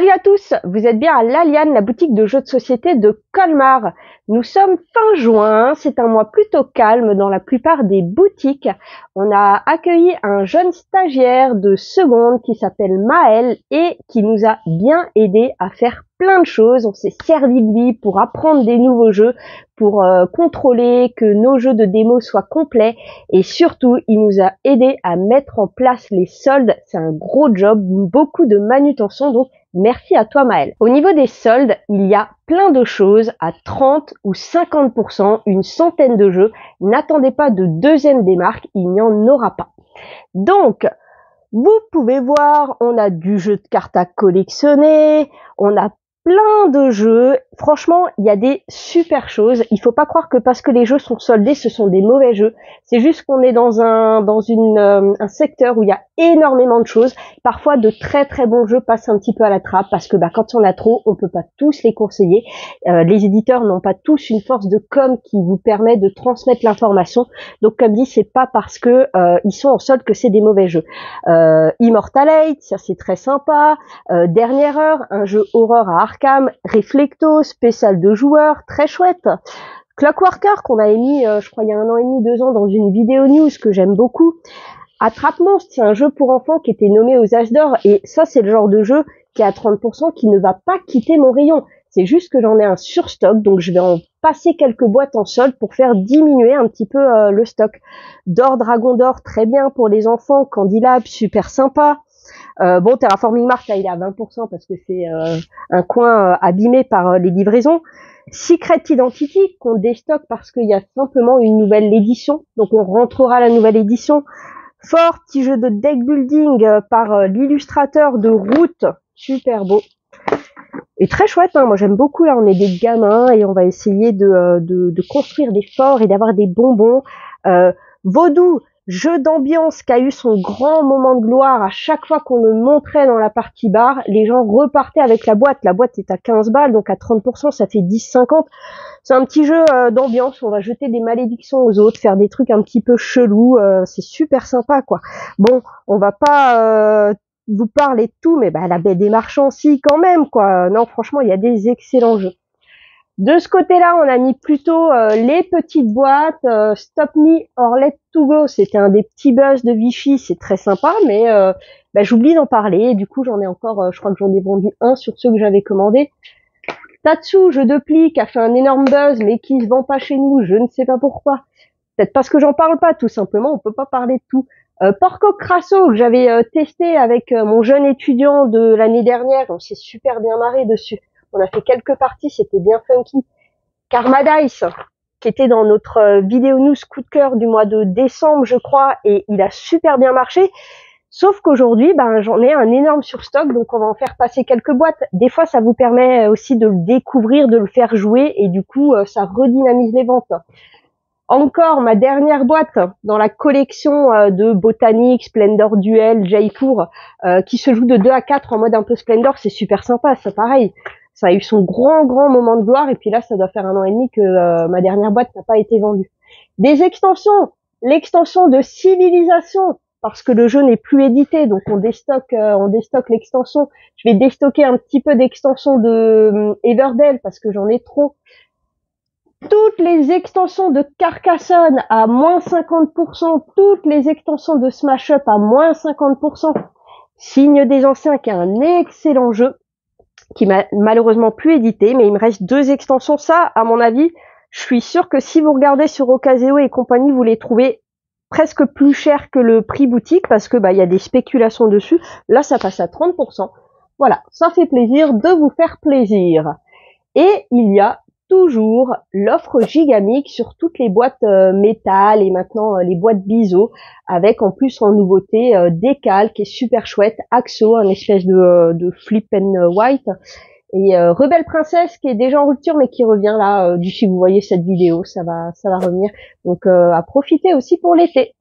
Salut à tous, vous êtes bien à l'Aliane, la boutique de jeux de société de Colmar. Nous sommes fin juin, c'est un mois plutôt calme dans la plupart des boutiques. On a accueilli un jeune stagiaire de seconde qui s'appelle Maël et qui nous a bien aidé à faire plein de choses. On s'est servi de lui pour apprendre des nouveaux jeux, pour contrôler que nos jeux de démo soient complets et surtout il nous a aidé à mettre en place les soldes. C'est un gros job, beaucoup de manutention, donc merci à toi Maël. Au niveau des soldes, il y a plein de choses à 30 ou 50%, une centaine de jeux. N'attendez pas de deuxième démarque, il n'y en aura pas. Donc, vous pouvez voir, on a du jeu de cartes à collectionner, on a plein de jeux. Franchement, il y a des super choses. Il faut pas croire que parce que les jeux sont soldés, ce sont des mauvais jeux. C'est juste qu'on est dans un secteur où il y a énormément de choses. Parfois, de très très bons jeux passent un petit peu à la trappe parce que quand on a trop, on peut pas tous les conseiller. Les éditeurs n'ont pas tous une force de com qui vous permet de transmettre l'information. Donc, comme dit, c'est pas parce que ils sont en solde que c'est des mauvais jeux. Immortal 8, ça c'est très sympa. Dernière heure, un jeu horreur à Arkham, Reflecto, spécial de joueurs, très chouette. Clockworker qu'on avait mis, je crois il y a 1 an et demi, 2 ans dans une vidéo news que j'aime beaucoup. Attrape Monstre, c'est un jeu pour enfants qui était nommé aux Âges d'Or et ça c'est le genre de jeu qui est à 30% qui ne va pas quitter mon rayon. C'est juste que j'en ai un surstock, donc je vais en passer quelques boîtes en solde pour faire diminuer un petit peu le stock. Dragon d'Or, très bien pour les enfants. Candylab, super sympa. Terraforming Mars, là, il est à 20% parce que c'est un coin abîmé par les livraisons. Secret Identity, qu'on déstocke parce qu'il y a simplement une nouvelle édition. Donc, on rentrera à la nouvelle édition. Fort, petit jeu de deck building par l'illustrateur de Route. Super beau. Et très chouette, hein. Moi j'aime beaucoup, là on est des gamins et on va essayer de construire des forts et d'avoir des bonbons. Vaudou, jeu d'ambiance qui a eu son grand moment de gloire. À chaque fois qu'on le montrait dans la partie bar, les gens repartaient avec la boîte. La boîte est à 15 balles, donc à 30%, ça fait 10,50. C'est un petit jeu d'ambiance où on va jeter des malédictions aux autres, faire des trucs un petit peu chelous. C'est super sympa, quoi. Bon, on va pas vous parler de tout, mais la Baie des Marchands, si, quand même, quoi. Non, franchement, il y a des excellents jeux. De ce côté-là, on a mis plutôt les petites boîtes. Stop Me or Let To Go, c'était un des petits buzz de Vichy, c'est très sympa, mais j'oublie d'en parler. Du coup, j'en ai encore, je crois que j'en ai vendu un sur ceux que j'avais commandés. Tatsu, jeu de pli, qui a fait un énorme buzz, mais qui se vend pas chez nous, je ne sais pas pourquoi. Peut-être parce que j'en parle pas, tout simplement, on peut pas parler de tout. Porco Crasso, que j'avais testé avec mon jeune étudiant de l'année dernière, on s'est super bien marré dessus. On a fait quelques parties, c'était bien funky. Karma Dice, qui était dans notre vidéo news coup de cœur du mois de décembre, je crois, et il a super bien marché. Sauf qu'aujourd'hui, j'en ai un énorme surstock, donc on va en faire passer quelques boîtes. Des fois, ça vous permet aussi de le découvrir, de le faire jouer, et du coup, ça redynamise les ventes. Encore ma dernière boîte dans la collection de Botanique, Splendor Duel, Jaipur, qui se joue de 2 à 4 en mode un peu Splendor, c'est super sympa, c'est pareil. Ça a eu son grand moment de gloire, et puis là, ça doit faire 1 an et demi que ma dernière boîte n'a pas été vendue. Des extensions, l'extension de Civilisation, parce que le jeu n'est plus édité, donc on déstocke l'extension. Je vais déstocker un petit peu d'extensions de Everdell, parce que j'en ai trop. Toutes les extensions de Carcassonne à moins 50%, toutes les extensions de Smash Up à moins 50%. Signe des Anciens, qui est un excellent jeu, qui m'a malheureusement plus édité, mais il me reste 2 extensions. Ça, à mon avis, je suis sûre que si vous regardez sur Ocaseo et compagnie, vous les trouvez presque plus cher que le prix boutique, parce que il y a des spéculations dessus. Là, ça passe à 30%. Voilà, ça fait plaisir de vous faire plaisir. Et il y a toujours l'offre Gigamic sur toutes les boîtes métal et maintenant les boîtes biseau, avec en plus en nouveauté Décal qui est super chouette, Axo, un espèce de flip and white, et Rebelle Princesse qui est déjà en rupture mais qui revient là, si vous voyez cette vidéo, ça va revenir. Donc à profiter aussi pour l'été.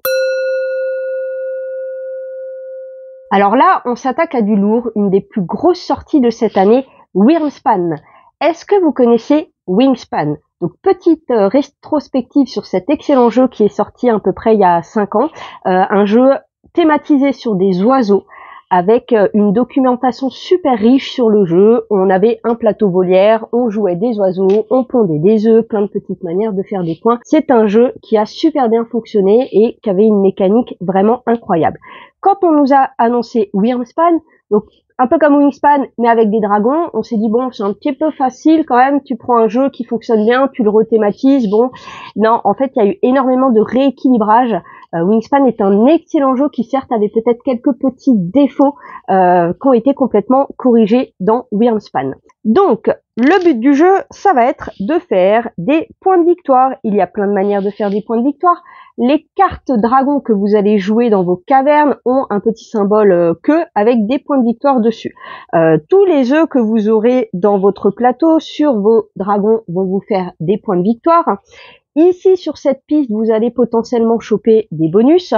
Alors là, on s'attaque à du lourd, une des plus grosses sorties de cette année, Wingspan. Est-ce que vous connaissez Wingspan? Donc petite rétrospective sur cet excellent jeu qui est sorti à peu près il y a 5 ans, un jeu thématisé sur des oiseaux avec une documentation super riche sur le jeu. On avait un plateau volière, on jouait des oiseaux, on pondait des œufs, plein de petites manières de faire des points. C'est un jeu qui a super bien fonctionné et qui avait une mécanique vraiment incroyable. Quand on nous a annoncé Wingspan, donc un peu comme Wingspan, mais avec des dragons, on s'est dit bon, c'est un petit peu facile quand même, tu prends un jeu qui fonctionne bien, tu le rethématises, bon. Non, en fait, il y a eu énormément de rééquilibrage. Wingspan est un excellent jeu qui certes avait peut-être quelques petits défauts qui ont été complètement corrigés dans Wingspan. Donc, le but du jeu, ça va être de faire des points de victoire. Il y a plein de manières de faire des points de victoire. Les cartes dragons que vous allez jouer dans vos cavernes ont un petit symbole queue avec des points de victoire dessus. Tous les œufs que vous aurez dans votre plateau sur vos dragons vont vous faire des points de victoire. Ici, sur cette piste, vous allez potentiellement choper des bonus.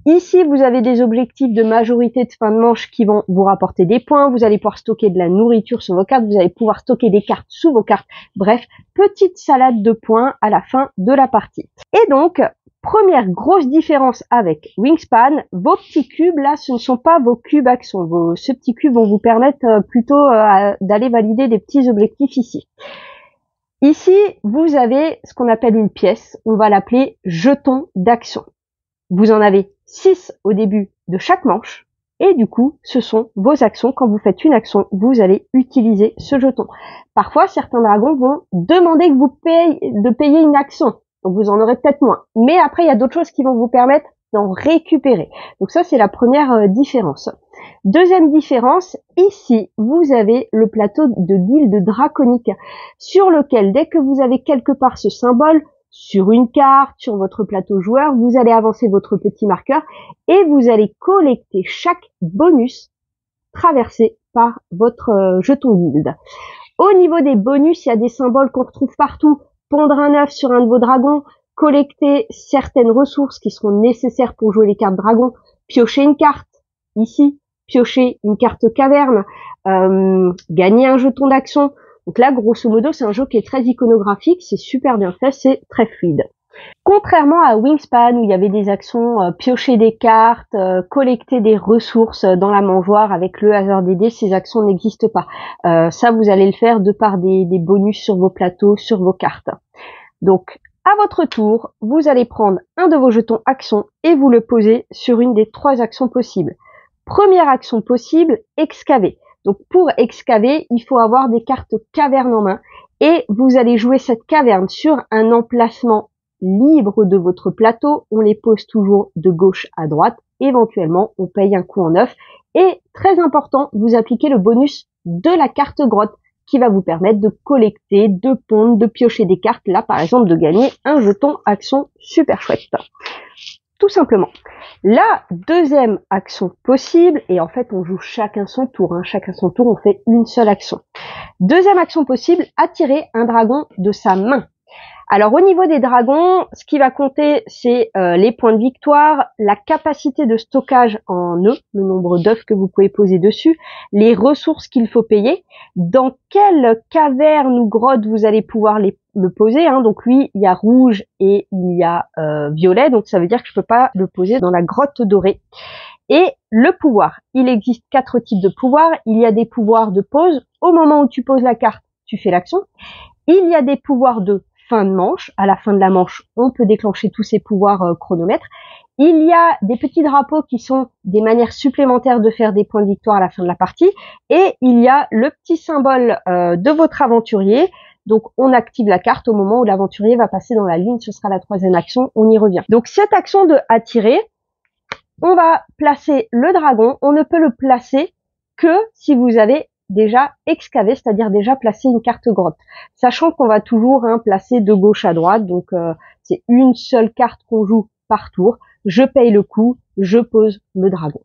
Ici, vous avez des objectifs de majorité de fin de manche qui vont vous rapporter des points. Vous allez pouvoir stocker de la nourriture sur vos cartes. Vous allez pouvoir stocker des cartes sous vos cartes. Bref, petite salade de points à la fin de la partie. Et donc, première grosse différence avec Wingspan, vos petits cubes, là, ce ne sont pas vos cubes actions. Ces petits cubes vont vous permettre plutôt d'aller valider des petits objectifs ici. Ici, vous avez ce qu'on appelle une pièce. On va l'appeler jeton d'action. Vous en avez 6 au début de chaque manche. Et du coup, ce sont vos actions. Quand vous faites une action, vous allez utiliser ce jeton. Parfois, certains dragons vont demander que vous payiez une action. Donc, vous en aurez peut-être moins. Mais après, il y a d'autres choses qui vont vous permettre d'en récupérer. Donc ça, c'est la première différence. Deuxième différence, ici, vous avez le plateau de guilde draconique sur lequel, dès que vous avez quelque part ce symbole, sur une carte, sur votre plateau joueur, vous allez avancer votre petit marqueur et vous allez collecter chaque bonus traversé par votre jeton guilde. Au niveau des bonus, il y a des symboles qu'on retrouve partout. Pondre un œuf sur un de vos dragons, collecter certaines ressources qui seront nécessaires pour jouer les cartes dragons, piocher une carte, ici, piocher une carte caverne, gagner un jeton d'action. Donc là, grosso modo, c'est un jeu qui est très iconographique, c'est super bien fait, c'est très fluide. Contrairement à Wingspan, où il y avait des actions, piocher des cartes, collecter des ressources dans la mangeoire avec le hasard des dés, ces actions n'existent pas. Ça, vous allez le faire de par des bonus sur vos plateaux, sur vos cartes. Donc, à votre tour, vous allez prendre un de vos jetons actions et vous le poser sur une des 3 actions possibles. Première action possible, excaver. Donc pour excaver, il faut avoir des cartes caverne en main et vous allez jouer cette caverne sur un emplacement libre de votre plateau. On les pose toujours de gauche à droite. Éventuellement, on paye un coup en neuf. Et très important, vous appliquez le bonus de la carte grotte qui va vous permettre de collecter, de pondre, de piocher des cartes. Là, par exemple, de gagner un jeton action super chouette. Tout simplement. La deuxième action possible, et en fait on joue chacun son tour, chacun son tour, on fait une seule action. Deuxième action possible, attirer un dragon de sa main. Alors au niveau des dragons, ce qui va compter, c'est les points de victoire, la capacité de stockage en œufs, le nombre d'œufs que vous pouvez poser dessus, les ressources qu'il faut payer, dans quelle caverne ou grotte vous allez pouvoir le poser. Donc lui, il y a rouge et il y a violet, donc ça veut dire que je peux pas le poser dans la grotte dorée. Et le pouvoir, il existe 4 types de pouvoirs. Il y a des pouvoirs de pause. Au moment où tu poses la carte, tu fais l'action. Il y a des pouvoirs de fin de manche. À la fin de la manche, on peut déclencher tous ces pouvoirs chronomètres. Il y a des petits drapeaux qui sont des manières supplémentaires de faire des points de victoire à la fin de la partie. Et il y a le petit symbole de votre aventurier. Donc, on active la carte au moment où l'aventurier va passer dans la ligne. Ce sera la 3e action. On y revient. Donc, cette action de attirer, on va placer le dragon. On ne peut le placer que si vous avez déjà excavé, c'est-à-dire déjà placé une carte grotte. Sachant qu'on va toujours placer de gauche à droite. Donc, c'est une seule carte qu'on joue par tour. Je paye le coup, je pose le dragon.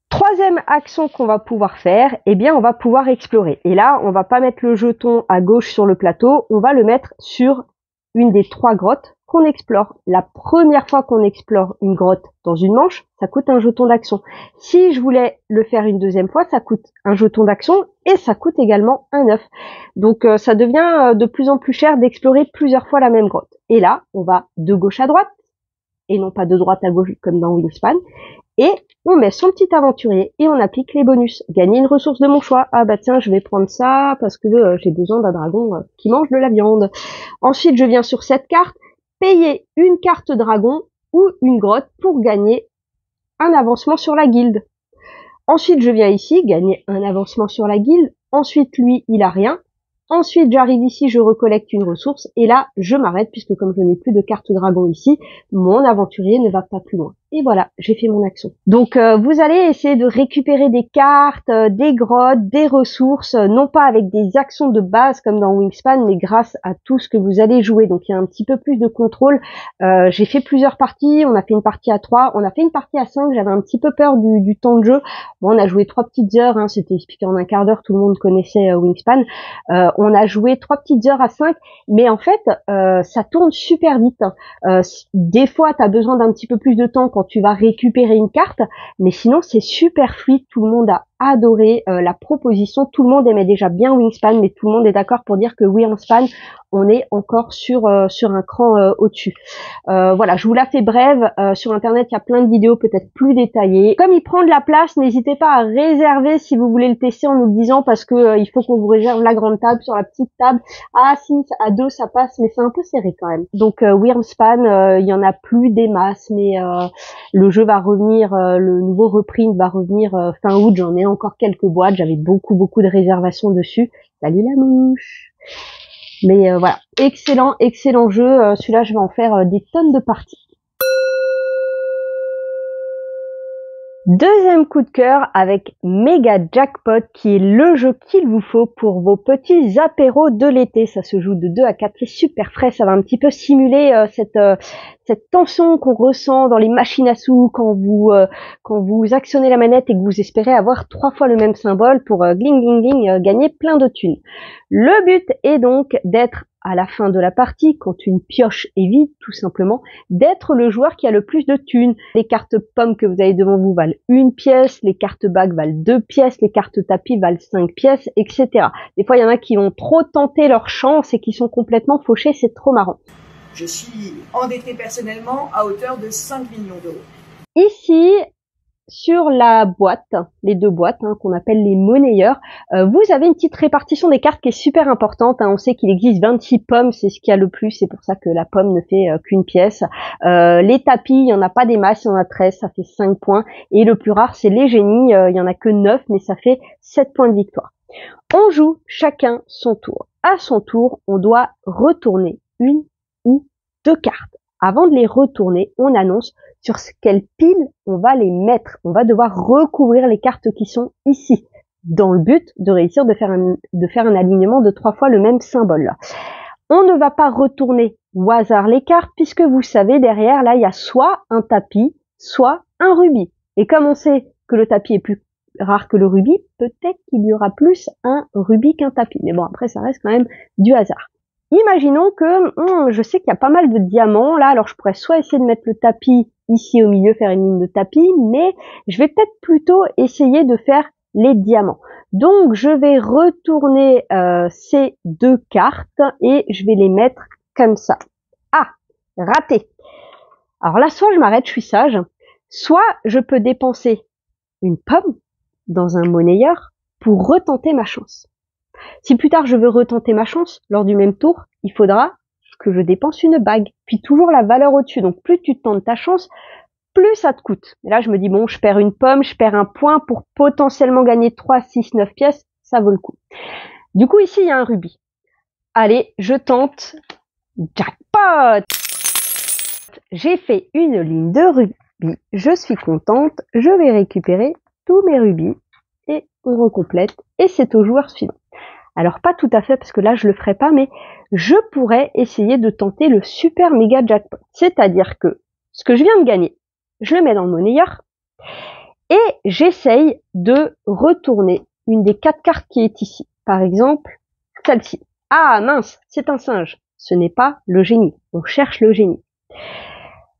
Troisième action qu'on va pouvoir faire, eh bien, on va pouvoir explorer. Et là, on va pas mettre le jeton à gauche sur le plateau, on va le mettre sur une des 3 grottes qu'on explore. La première fois qu'on explore une grotte dans une manche, ça coûte un jeton d'action. Si je voulais le faire une deuxième fois, ça coûte un jeton d'action et ça coûte également un œuf. Donc ça devient de plus en plus cher d'explorer plusieurs fois la même grotte. Et là, on va de gauche à droite, et non pas de droite à gauche comme dans Wingspan. Et on met son petit aventurier et on applique les bonus. Gagner une ressource de mon choix. Ah bah tiens, je vais prendre ça parce que j'ai besoin d'un dragon qui mange de la viande. Ensuite, je viens sur cette carte, payer une carte dragon ou une grotte pour gagner un avancement sur la guilde. Ensuite, je viens ici, gagner un avancement sur la guilde. Ensuite, lui, il a rien. Ensuite, j'arrive ici, je recollecte une ressource. Et là, je m'arrête puisque comme je n'ai plus de carte dragon ici, mon aventurier ne va pas plus loin. Et voilà, j'ai fait mon action. Donc, vous allez essayer de récupérer des cartes, des grottes, des ressources, non pas avec des actions de base comme dans Wingspan, mais grâce à tout ce que vous allez jouer. Donc, il y a un petit peu plus de contrôle. J'ai fait plusieurs parties. On a fait une partie à 3, on a fait une partie à 5. J'avais un petit peu peur du temps de jeu. Bon, on a joué 3 petites heures. Hein, c'était expliqué en un quart d'heure. Tout le monde connaissait Wingspan. On a joué 3 petites heures à 5. Mais en fait, ça tourne super vite. Des fois, tu as besoin d'un petit peu plus de temps quand tu vas récupérer une carte, mais sinon c'est super fluide, tout le monde a adoré la proposition, tout le monde aimait déjà bien Wingspan, mais tout le monde est d'accord pour dire que Wingspan, on est encore sur un cran au-dessus. Voilà, je vous la fais brève, sur internet il y a plein de vidéos peut-être plus détaillées. Comme il prend de la place, n'hésitez pas à réserver si vous voulez le tester en nous le disant, parce que il faut qu'on vous réserve la grande table sur la petite table. Ah si, à 2 ça passe, mais c'est un peu serré quand même. Donc Wingspan, il y en a plus des masses, mais le jeu va revenir, le nouveau reprint va revenir fin août. J'en ai encore quelques boîtes, j'avais beaucoup de réservations dessus. Salut la mouche. Mais voilà, excellent jeu. Celui-là, je vais en faire des tonnes de parties. Deuxième coup de cœur avec Mega Jackpot, qui est le jeu qu'il vous faut pour vos petits apéros de l'été. Ça se joue de 2 à 4, c'est super frais, ça va un petit peu simuler cette tension qu'on ressent dans les machines à sous quand vous actionnez la manette et que vous espérez avoir 3 fois le même symbole pour gagner plein de thunes. Le but est donc d'être à la fin de la partie, quand une pioche est vide, tout simplement, d'être le joueur qui a le plus de thunes. Les cartes pommes que vous avez devant vous valent 1 pièce, les cartes bagues valent 2 pièces, les cartes tapis valent 5 pièces, etc. Des fois, il y en a qui vont trop tenter leur chance et qui sont complètement fauchés, c'est trop marrant. Je suis endetté personnellement à hauteur de 5 millions d'euros. Ici, sur la boîte, les 2 boîtes qu'on appelle les monnayeurs, vous avez une petite répartition des cartes qui est super importante. On sait qu'il existe 26 pommes, c'est ce qu'il y a le plus, c'est pour ça que la pomme ne fait qu'une pièce. Les tapis, il n'y en a pas des masses, il y en a 13, ça fait 5 points. Et le plus rare, c'est les génies, il y en a que 9, mais ça fait 7 points de victoire. On joue chacun son tour. À son tour, on doit retourner 1 ou 2 cartes. Avant de les retourner, on annonce sur quelle pile on va les mettre. On va devoir recouvrir les cartes qui sont ici, dans le but de réussir de faire un alignement de 3 fois le même symbole. On ne va pas retourner au hasard les cartes, puisque vous savez, derrière, là, il y a soit un tapis, soit un rubis. Et comme on sait que le tapis est plus rare que le rubis, peut-être qu'il y aura plus un rubis qu'un tapis. Mais bon, après, ça reste quand même du hasard. Imaginons que je sais qu'il y a pas mal de diamants là, alors je pourrais soit essayer de mettre le tapis ici au milieu, faire une ligne de tapis, mais je vais peut-être plutôt essayer de faire les diamants. Donc je vais retourner ces 2 cartes et je vais les mettre comme ça. Ah, raté. Alors là, soit je m'arrête, je suis sage, soit je peux dépenser une pomme dans un monnayeur pour retenter ma chance. Si plus tard je veux retenter ma chance, lors du même tour, il faudra que je dépense une bague. Puis toujours la valeur au-dessus. Donc plus tu tentes ta chance, plus ça te coûte. Et là je me dis bon, je perds une pomme, je perds un point pour potentiellement gagner 3, 6, 9 pièces, ça vaut le coup. Du coup ici il y a un rubis. Allez, je tente. Jackpot! J'ai fait une ligne de rubis. Je suis contente. Je vais récupérer tous mes rubis. Et on recomplète. Et c'est au joueur suivant. Alors pas tout à fait parce que là je le ferai pas, mais je pourrais essayer de tenter le super méga jackpot. C'est-à-dire que ce que je viens de gagner, je le mets dans le monnayeur et j'essaye de retourner une des 4 cartes qui est ici. Par exemple, celle-ci. Ah mince, c'est un singe. Ce n'est pas le génie. On cherche le génie.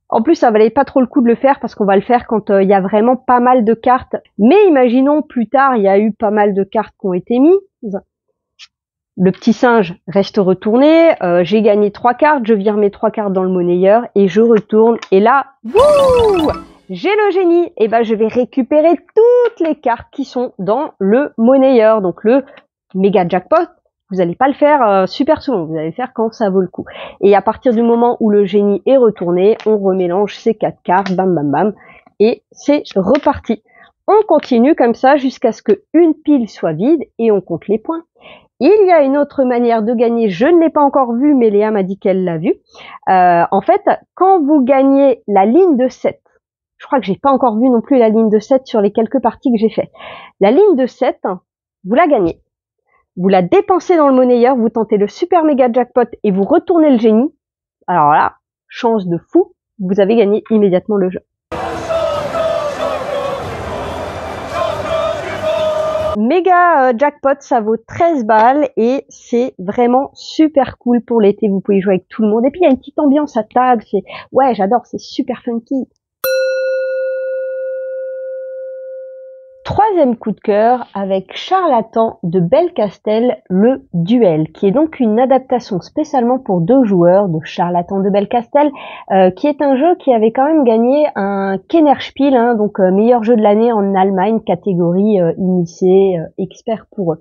En plus, ça valait pas trop le coup de le faire parce qu'on va le faire quand il y a vraiment pas mal de cartes. Mais imaginons plus tard, il y a eu pas mal de cartes qui ont été mises. Le petit singe reste retourné, j'ai gagné 3 cartes, je vire mes 3 cartes dans le monnayeur et je retourne. Et là, wouh, j'ai le génie. Et ben je vais récupérer toutes les cartes qui sont dans le monnayeur. Donc le méga jackpot, vous n'allez pas le faire super souvent, vous allez le faire quand ça vaut le coup. Et à partir du moment où le génie est retourné, on remélange ces 4 cartes, bam bam bam, et c'est reparti. On continue comme ça jusqu'à ce qu'une pile soit vide et on compte les points. Il y a une autre manière de gagner, je ne l'ai pas encore vue, mais Léa m'a dit qu'elle l'a vue. En fait, quand vous gagnez la ligne de 7, je crois que j'ai pas encore vu non plus la ligne de 7 sur les quelques parties que j'ai fait. La ligne de 7, vous la gagnez. Vous la dépensez dans le monnayeur, vous tentez le super méga jackpot et vous retournez le génie. Alors là, chance de fou, vous avez gagné immédiatement le jeu. Méga jackpot, ça vaut 13 balles et c'est vraiment super cool pour l'été. Vous pouvez jouer avec tout le monde. Et puis il y a une petite ambiance à table. Ouais, j'adore, c'est super funky. Troisième coup de cœur avec Charlatan de Belcastel, le duel, qui est donc une adaptation spécialement pour 2 joueurs de Charlatan de Belcastel, qui est un jeu qui avait quand même gagné un Kennerspiel, hein, donc meilleur jeu de l'année en Allemagne, catégorie initié, expert pour eux.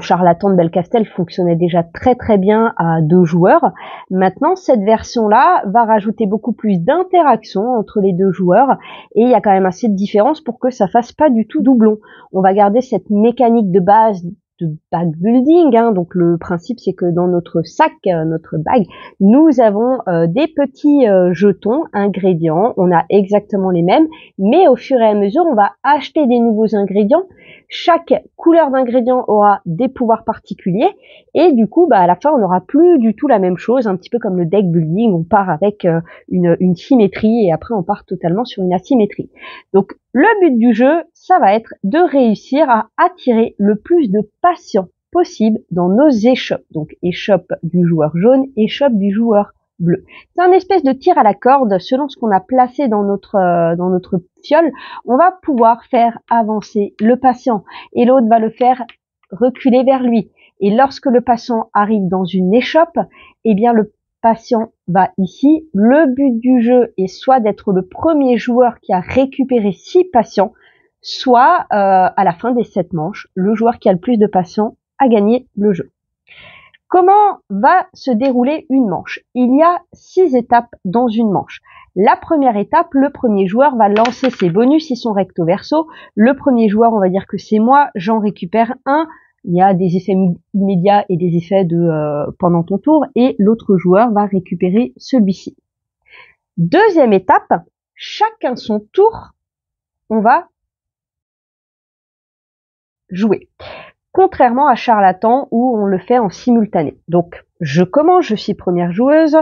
Charlatan de Belcastel fonctionnait déjà très très bien à 2 joueurs. Maintenant, cette version-là va rajouter beaucoup plus d'interaction entre les 2 joueurs et il y a quand même assez de différence pour que ça fasse pas du tout doublon. On va garder cette mécanique de base de bag building, hein. Donc le principe c'est que dans notre sac, notre bag, nous avons des petits jetons, ingrédients, on a exactement les mêmes, mais au fur et à mesure on va acheter des nouveaux ingrédients. Chaque couleur d'ingrédient aura des pouvoirs particuliers et du coup à la fin on n'aura plus du tout la même chose, un petit peu comme le deck building, on part avec une symétrie et après on part totalement sur une asymétrie. Donc le but du jeu, ça va être de réussir à attirer le plus de patients possible dans nos échoppes. Donc échoppe du joueur jaune, échoppe du joueur bleu. C'est un espèce de tir à la corde selon ce qu'on a placé dans notre fiole. On va pouvoir faire avancer le patient et l'autre va le faire reculer vers lui. Et lorsque le patient arrive dans une échoppe, eh bien le patient va ici. Le but du jeu est soit d'être le premier joueur qui a récupéré 6 patients, soit à la fin des 7 manches, le joueur qui a le plus de patients a gagné le jeu. Comment va se dérouler une manche? Il y a 6 étapes dans une manche. La première étape, le premier joueur va lancer ses bonus, ils sont recto verso. Le premier joueur, on va dire que c'est moi, j'en récupère un. Il y a des effets immédiats et des effets de pendant ton tour, et l'autre joueur va récupérer celui-ci. Deuxième étape, chacun son tour, on va jouer. Contrairement à Charlatan où on le fait en simultané. Donc, je commence, je suis première joueuse,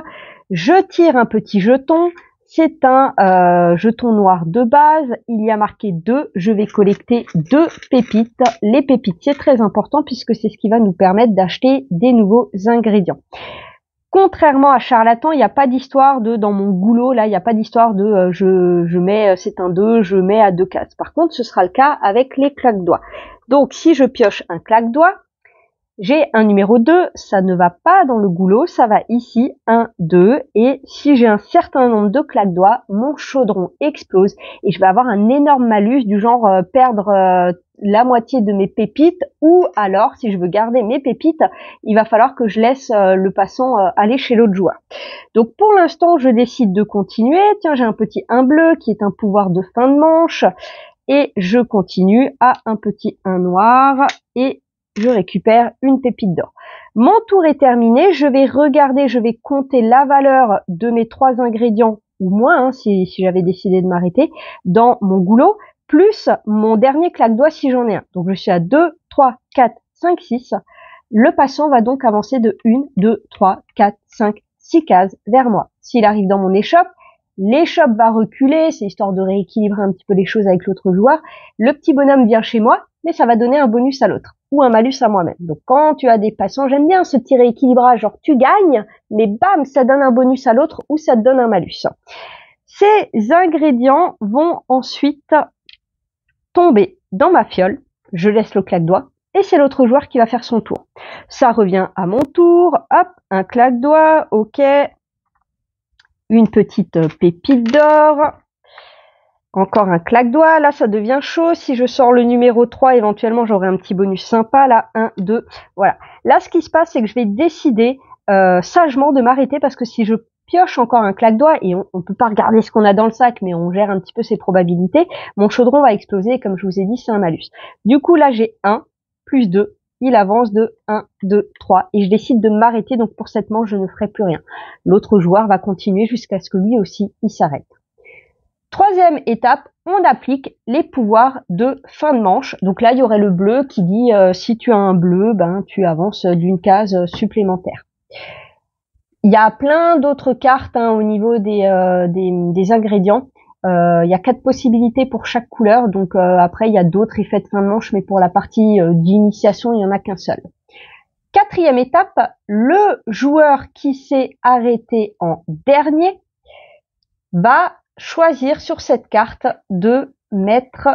je tire un petit jeton, c'est un jeton noir de base, il y a marqué 2, je vais collecter 2 pépites. Les pépites, c'est très important puisque c'est ce qui va nous permettre d'acheter des nouveaux ingrédients. Contrairement à Charlatan, il n'y a pas d'histoire de, dans mon goulot, là, il n'y a pas d'histoire de je mets, c'est un 2, je mets à 2 cases. Par contre, ce sera le cas avec les claques-doigts. Donc, si je pioche un claque-doigt, j'ai un numéro 2, ça ne va pas dans le goulot, ça va ici, 1, 2, et si j'ai un certain nombre de claques-doigts, mon chaudron explose et je vais avoir un énorme malus du genre perdre la moitié de mes pépites, ou alors, si je veux garder mes pépites, il va falloir que je laisse le passant aller chez l'autre joueur. Donc pour l'instant, je décide de continuer. Tiens, j'ai un petit 1 bleu qui est un pouvoir de fin de manche, et je continue à un petit 1 noir, et je récupère une pépite d'or. Mon tour est terminé, je vais regarder, je vais compter la valeur de mes 3 ingrédients, ou moins, hein, si j'avais décidé de m'arrêter, dans mon goulot, plus mon dernier claque-doigt si j'en ai un. Donc je suis à 2, 3, 4, 5, 6. Le passant va donc avancer de 1, 2, 3, 4, 5, 6 cases vers moi. S'il arrive dans mon échoppe, l'échoppe va reculer, c'est histoire de rééquilibrer un petit peu les choses avec l'autre joueur. Le petit bonhomme vient chez moi, mais ça va donner un bonus à l'autre, ou un malus à moi-même. Donc quand tu as des passants, j'aime bien ce petit rééquilibrage, genre tu gagnes, mais bam, ça donne un bonus à l'autre, ou ça te donne un malus. Ces ingrédients vont ensuite tomber dans ma fiole, je laisse le claque-doigt, et c'est l'autre joueur qui va faire son tour. Ça revient à mon tour, hop, un claque-doigt, ok, une petite pépite d'or, encore un claque-doigt, là ça devient chaud, si je sors le numéro 3, éventuellement j'aurai un petit bonus sympa, là, 1, 2, voilà. Là ce qui se passe, c'est que je vais décider sagement de m'arrêter, parce que si je pioche encore un claque-doigt, et on peut pas regarder ce qu'on a dans le sac, mais on gère un petit peu ses probabilités, mon chaudron va exploser, et comme je vous ai dit, c'est un malus. Du coup là j'ai 1, plus 2, il avance de 1, 2, 3, et je décide de m'arrêter, donc pour cette manche je ne ferai plus rien. L'autre joueur va continuer jusqu'à ce que lui aussi il s'arrête. Troisième étape, on applique les pouvoirs de fin de manche. Donc là, il y aurait le bleu qui dit si tu as un bleu, ben tu avances d'une case supplémentaire. Il y a plein d'autres cartes au niveau des ingrédients. Il y a 4 possibilités pour chaque couleur. Donc après, il y a d'autres effets de fin de manche, mais pour la partie d'initiation, il n'y en a qu'un seul. Quatrième étape, le joueur qui s'est arrêté en dernier va choisir sur cette carte de mettre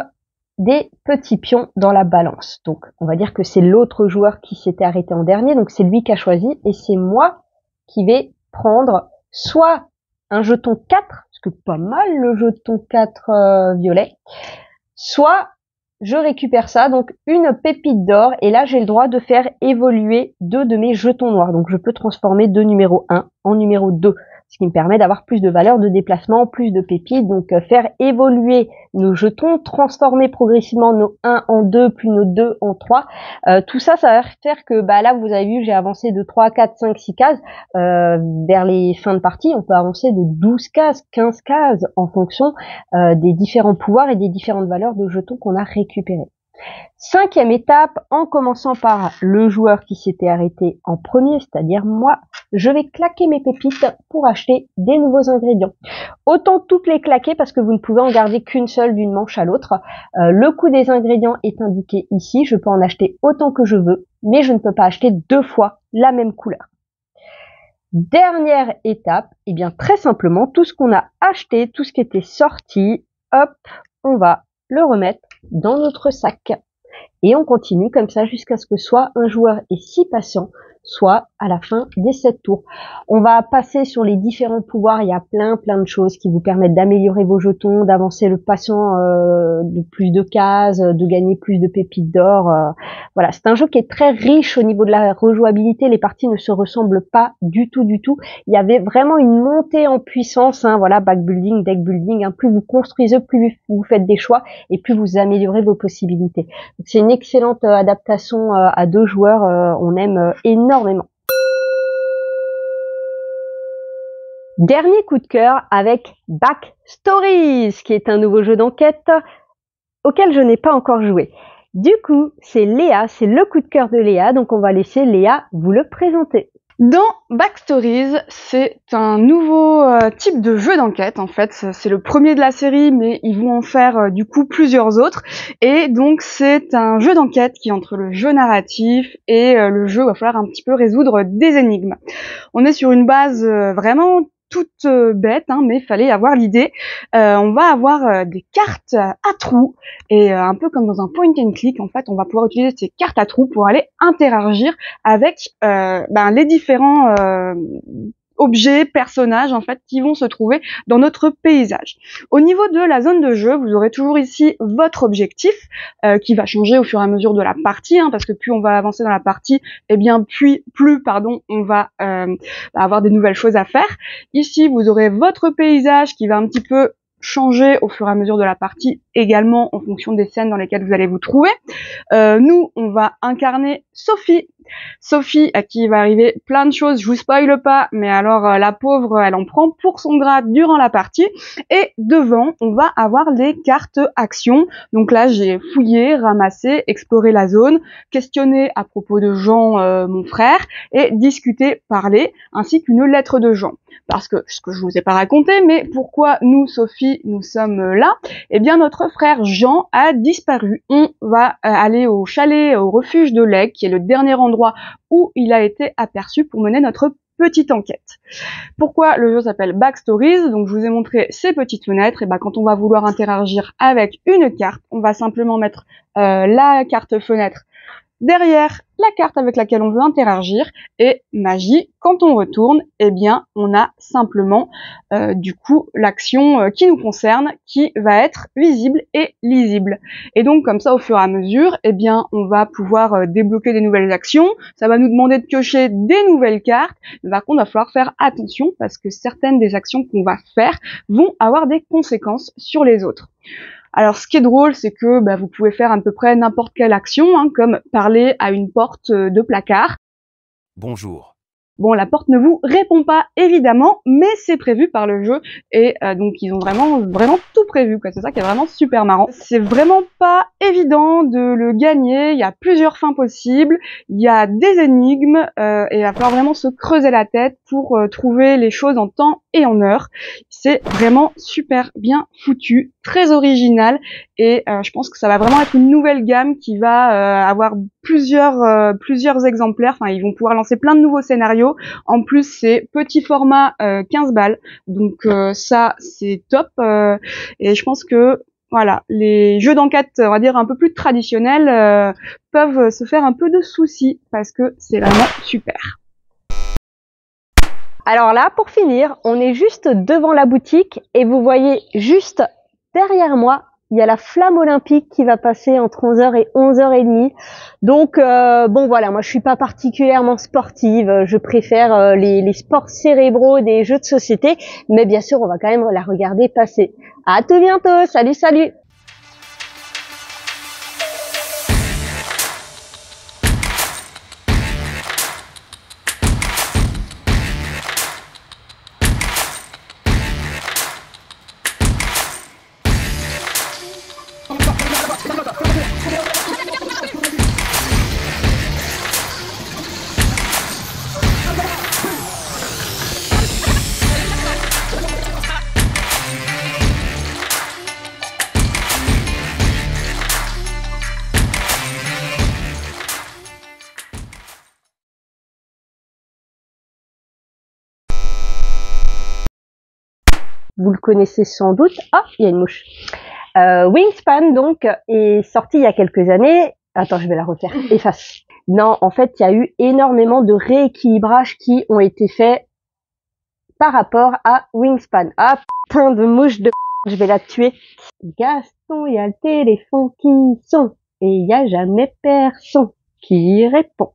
des petits pions dans la balance. Donc, on va dire que c'est l'autre joueur qui s'était arrêté en dernier, donc c'est lui qui a choisi, et c'est moi qui vais prendre soit un jeton 4, parce que pas mal le jeton 4 violet, soit je récupère ça, donc une pépite d'or, et là j'ai le droit de faire évoluer 2 de mes jetons noirs. Donc je peux transformer 2 numéro 1 en numéro 2. Ce qui me permet d'avoir plus de valeur de déplacement, plus de pépites, donc faire évoluer nos jetons, transformer progressivement nos 1 en 2, puis nos 2 en 3. Tout ça, ça va faire que là, vous avez vu, j'ai avancé de 3, 4, 5, 6 cases. Vers les fins de partie, on peut avancer de 12 cases, 15 cases, en fonction des différents pouvoirs et des différentes valeurs de jetons qu'on a récupérés. Cinquième étape, en commençant par le joueur qui s'était arrêté en premier, c'est-à-dire moi, je vais claquer mes pépites pour acheter des nouveaux ingrédients. Autant toutes les claquer parce que vous ne pouvez en garder qu'une seule d'une manche à l'autre. Le coût des ingrédients est indiqué ici, je peux en acheter autant que je veux, mais je ne peux pas acheter 2 fois la même couleur. Dernière étape, et bien très simplement, tout ce qu'on a acheté, tout ce qui était sorti, hop, on va le remettre dans notre sac. Et on continue comme ça jusqu'à ce que soit un joueur ait 6 patients, soit à la fin des 7 tours. On va passer sur les différents pouvoirs, il y a plein de choses qui vous permettent d'améliorer vos jetons, d'avancer le patient de plus de cases, de gagner plus de pépites d'or. Voilà, c'est un jeu qui est très riche au niveau de la rejouabilité, les parties ne se ressemblent pas du tout. Il y avait vraiment une montée en puissance, voilà, backbuilding, deckbuilding, plus vous construisez, plus vous faites des choix et plus vous améliorez vos possibilités. Donc c'est une excellente adaptation à 2 joueurs, on aime énormément. Dernier coup de cœur avec Backstories, qui est un nouveau jeu d'enquête auquel je n'ai pas encore joué. Du coup, c'est Léa, c'est le coup de cœur de Léa, donc on va laisser Léa vous le présenter. Dans Backstories, c'est un nouveau type de jeu d'enquête, en fait. C'est le premier de la série, mais ils vont en faire du coup plusieurs autres. Et donc c'est un jeu d'enquête qui est entre le jeu narratif et le jeu où il va falloir un petit peu résoudre des énigmes. On est sur une base vraiment toute bête, mais il fallait avoir l'idée. On va avoir des cartes à trous, et un peu comme dans un point and click, en fait, on va pouvoir utiliser ces cartes à trous pour aller interagir avec les différents objets, personnages en fait qui vont se trouver dans notre paysage. Au niveau de la zone de jeu, vous aurez toujours ici votre objectif qui va changer au fur et à mesure de la partie, parce que plus on va avancer dans la partie, et bien plus on va avoir des nouvelles choses à faire. Ici, vous aurez votre paysage qui va un petit peu changer au fur et à mesure de la partie, également en fonction des scènes dans lesquelles vous allez vous trouver. Nous, on va incarner Sophie. Sophie, à qui il va arriver plein de choses, je vous spoile pas, mais alors la pauvre, elle en prend pour son grade durant la partie. Et devant, on va avoir les cartes actions. Donc là, j'ai fouillé, ramassé, exploré la zone, questionné à propos de Jean, mon frère, et discuté, parlé, ainsi qu'une lettre de Jean. Parce que, ce que je vous ai pas raconté, mais pourquoi nous, Sophie, nous sommes là? Eh bien, notre frère Jean a disparu. On va aller au chalet, au refuge de l'Aigle, qui est le dernier endroit où il a été aperçu pour mener notre petite enquête. Pourquoi le jeu s'appelle Backstories? Donc, je vous ai montré ces petites fenêtres. Et quand on va vouloir interagir avec une carte, on va simplement mettre la carte fenêtre derrière la carte avec laquelle on veut interagir, et magie, quand on retourne, eh bien on a simplement du coup l'action qui nous concerne qui va être visible et lisible. Et donc comme ça au fur et à mesure, eh bien on va pouvoir débloquer des nouvelles actions, ça va nous demander de piocher des nouvelles cartes, mais par contre il va falloir faire attention parce que certaines des actions qu'on va faire vont avoir des conséquences sur les autres. Alors, ce qui est drôle, c'est que vous pouvez faire à peu près n'importe quelle action, comme parler à une porte de placard. Bonjour. Bon, la porte ne vous répond pas, évidemment, mais c'est prévu par le jeu, et donc ils ont vraiment tout prévu, quoi. C'est ça qui est vraiment super marrant. C'est vraiment pas évident de le gagner, il y a plusieurs fins possibles, il y a des énigmes, et il va falloir vraiment se creuser la tête pour trouver les choses en temps et en heure. C'est vraiment super bien foutu, très original, et je pense que ça va vraiment être une nouvelle gamme qui va avoir plusieurs exemplaires. Enfin, ils vont pouvoir lancer plein de nouveaux scénarios. En plus, c'est petit format 15 balles, donc ça c'est top. Et je pense que voilà, les jeux d'enquête, on va dire un peu plus traditionnels, peuvent se faire un peu de soucis parce que c'est vraiment super. Alors là, pour finir, on est juste devant la boutique et vous voyez juste derrière moi, il y a la flamme olympique qui va passer entre 11h et 11h30. Donc, bon voilà, moi je suis pas particulièrement sportive, je préfère les sports cérébraux des jeux de société, mais bien sûr, on va quand même la regarder passer. À tout bientôt, salut salut! Vous le connaissez sans doute. Ah, il y a une mouche. Wingspan, donc, est sorti il y a quelques années. Attends, je vais la refaire. Efface. Non, en fait, il y a eu énormément de rééquilibrages qui ont été faits par rapport à Wingspan. Ah, putain de mouche de... Je vais la tuer. Gaston, il y a le téléphone qui sonne. Et il y a jamais personne qui répond.